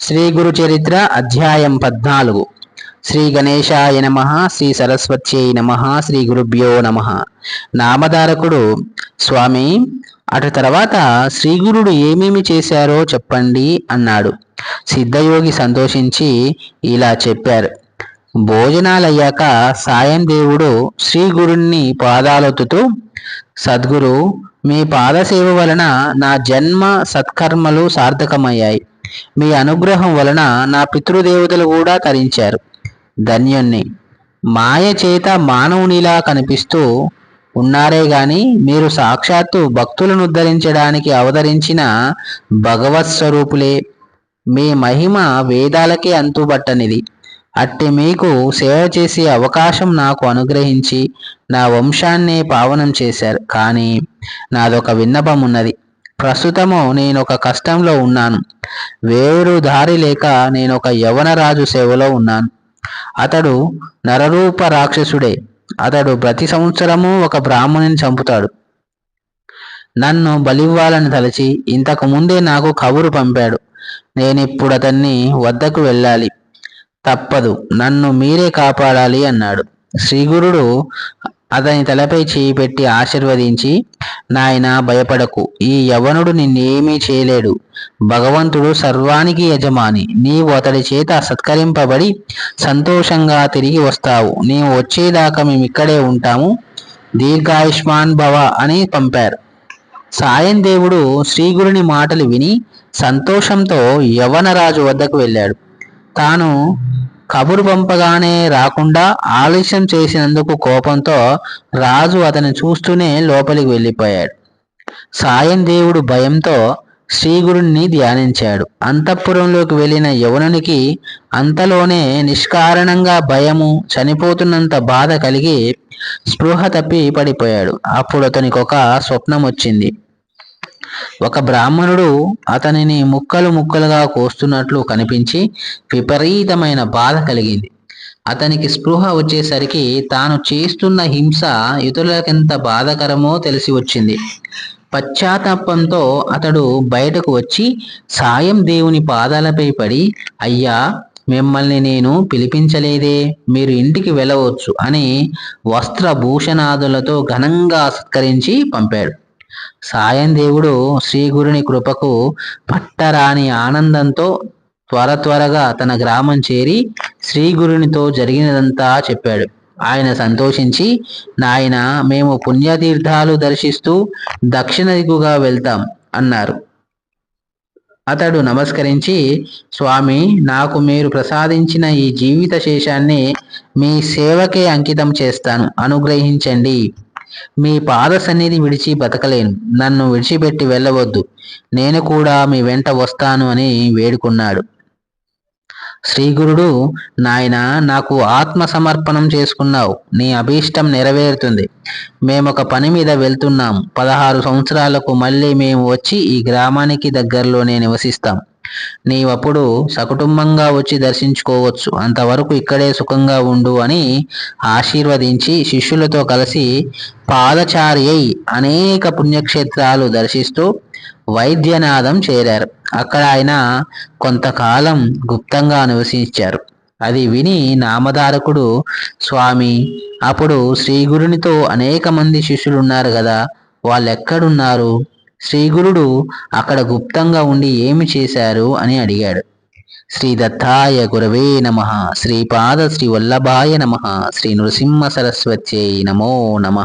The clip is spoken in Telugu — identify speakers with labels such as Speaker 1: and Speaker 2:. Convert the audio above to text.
Speaker 1: శ్రీ గురు చరిత్ర అధ్యాయం 14. శ్రీ గణేశాయ నమ. శ్రీ సరస్వత్యై నమ. శ్రీ గురుభ్యో నమ. నామధారకుడు: స్వామి, అటు తర్వాత శ్రీగురుడు ఏమేమి చేశారో చెప్పండి అన్నాడు. సిద్ధయోగి సంతోషించి ఇలా చెప్పారు. భోజనాలయ్యాక సాయం దేవుడు శ్రీగురుణ్ణి పాదాలొత్తుతూ, సద్గురు, మీ పాదసేవ వలన నా జన్మ సత్కర్మలు సార్థకమయ్యాయి. మీ అనుగ్రహం వలన నా పితృదేవతలు కూడా తరించారు. ధన్యుణ్ణి. మాయ చేత మానవునిలా కనిపిస్తూ ఉన్నారే గాని మీరు సాక్షాత్తు భక్తులను ఉద్ధరించడానికి అవతరించిన భగవత్ స్వరూపులే. మీ మహిమ వేదాలకే అంతుబట్టనిది. అట్టి మీకు సేవ చేసే అవకాశం నాకు అనుగ్రహించి నా వంశాన్నే పావనం చేశారు. కానీ నాదొక విన్నపం ఉన్నది. ప్రస్తుతము నేనొక కష్టంలో ఉన్నాను. వేరు దారి లేక నేనొక యవనరాజు సేవలో ఉన్నాను. అతడు నరరూప రాక్షసుడే. అతడు ప్రతి సంవత్సరము ఒక బ్రాహ్మణుని చంపుతాడు. నన్ను బలివ్వాలని తలచి ఇంతకు ముందే నాకు కబురు పంపాడు. నేనిప్పుడు అతన్ని వద్దకు వెళ్ళాలి. తప్పదు, నన్ను మీరే కాపాడాలి అన్నాడు. శ్రీగురుడు అతని తలపై చేయి పెట్టి ఆశీర్వదించి, నాయనా, భయపడకు. ఈ యవనుడు నిన్నేమీ చేయలేడు. భగవంతుడు సర్వానికి యజమాని. నీవు అతడి చేత సత్కరింపబడి సంతోషంగా తిరిగి వస్తావు. నీవు వచ్చేదాకా మేమిక్కడే ఉంటాము. దీర్ఘాయుష్మాన్ భవ అని పంపారు. సాయం దేవుడు శ్రీగురుని మాటలు విని సంతోషంతో యవనరాజు వద్దకు వెళ్ళాడు. తాను కబురు పంపగానే రాకుండా ఆలస్యం చేసినందుకు కోపంతో రాజు అతన్ని చూస్తూనే లోపలికి వెళ్ళిపోయాడు. సాయం దేవుడు భయంతో శ్రీగురుణ్ణి ధ్యానించాడు. అంతఃపురంలోకి వెళ్ళిన యవనునికి అంతలోనే నిష్కారణంగా భయము, చనిపోతున్నంత బాధ కలిగి స్పృహ తప్పి పడిపోయాడు. అప్పుడు అతనికి ఒక స్వప్నం వచ్చింది. ఒక బ్రాహ్మణుడు అతనిని ముక్కలు ముక్కలుగా కోస్తున్నట్లు కనిపించి విపరీతమైన బాధ కలిగింది. అతనికి స్పృహ వచ్చేసరికి తాను చేస్తున్న హింస ఇతరులకెంత బాధకరమో తెలిసి వచ్చింది. పశ్చాత్తాపంతో అతడు బయటకు వచ్చి సాయం దేవుని పాదాలపై పడి, అయ్యా, మిమ్మల్ని నేను పిలిపించలేదే, మీరు ఇంటికి వెళ్ళవచ్చు అని వస్త్రభూషణాదులతో ఘనంగా సత్కరించి పంపాడు. సాయం దేవుడు శ్రీగురుని కృపకు పట్టరాని ఆనందంతో త్వరగా తన గ్రామం చేరి శ్రీగురునితో జరిగినదంతా చెప్పాడు. ఆయన సంతోషించి, నాయన, మేము పుణ్యతీర్థాలు దర్శిస్తూ దక్షిణ దిక్కుగా వెళ్తాం అన్నారు. అతడు నమస్కరించి, స్వామి, నాకు మీరు ప్రసాదించిన ఈ జీవిత శేషాన్ని మీ సేవకే అంకితం చేస్తాను. అనుగ్రహించండి. మీ పాద సన్నిధి విడిచి బతకలేను. నన్ను విడిచిపెట్టి వెళ్ళవద్దు. నేను కూడా మీ వెంట వస్తాను అని వేడుకున్నాడు. శ్రీగురుడు, నాయన, నాకు ఆత్మ సమర్పణం చేసుకున్నావు. నీ అభీష్టం నెరవేరుతుంది. మేమొక పని మీద వెళ్తున్నాం. 16 సంవత్సరాలకు మళ్ళీ మేము వచ్చి ఈ గ్రామానికి దగ్గరలోనే నివసిస్తాం. నీవప్పుడు సకుటుంబంగా వచ్చి దర్శించుకోవచ్చు. అంతవరకు ఇక్కడే సుఖంగా ఉండు అని ఆశీర్వదించి శిష్యులతో కలిసి పాదచారి అయి అనేక పుణ్యక్షేత్రాలు దర్శిస్తూ వైద్యనాథం చేరారు. అక్కడ ఆయన కొంతకాలం గుప్తంగా నివసించారు. అది విని నామధారకుడు, స్వామి, అప్పుడు శ్రీగురునితో అనేక మంది శిష్యులున్నారు కదా, వాళ్ళెక్కడున్నారు? శ్రీగురుడు అక్కడ గుప్తంగా ఉండి ఏమి చేశారు అని అడిగాడు. శ్రీ దత్తాయ గురవే నమ. శ్రీపాద శ్రీ వల్లభాయ నమ. శ్రీ నృసింహ సరస్వత్యై నమో నమ.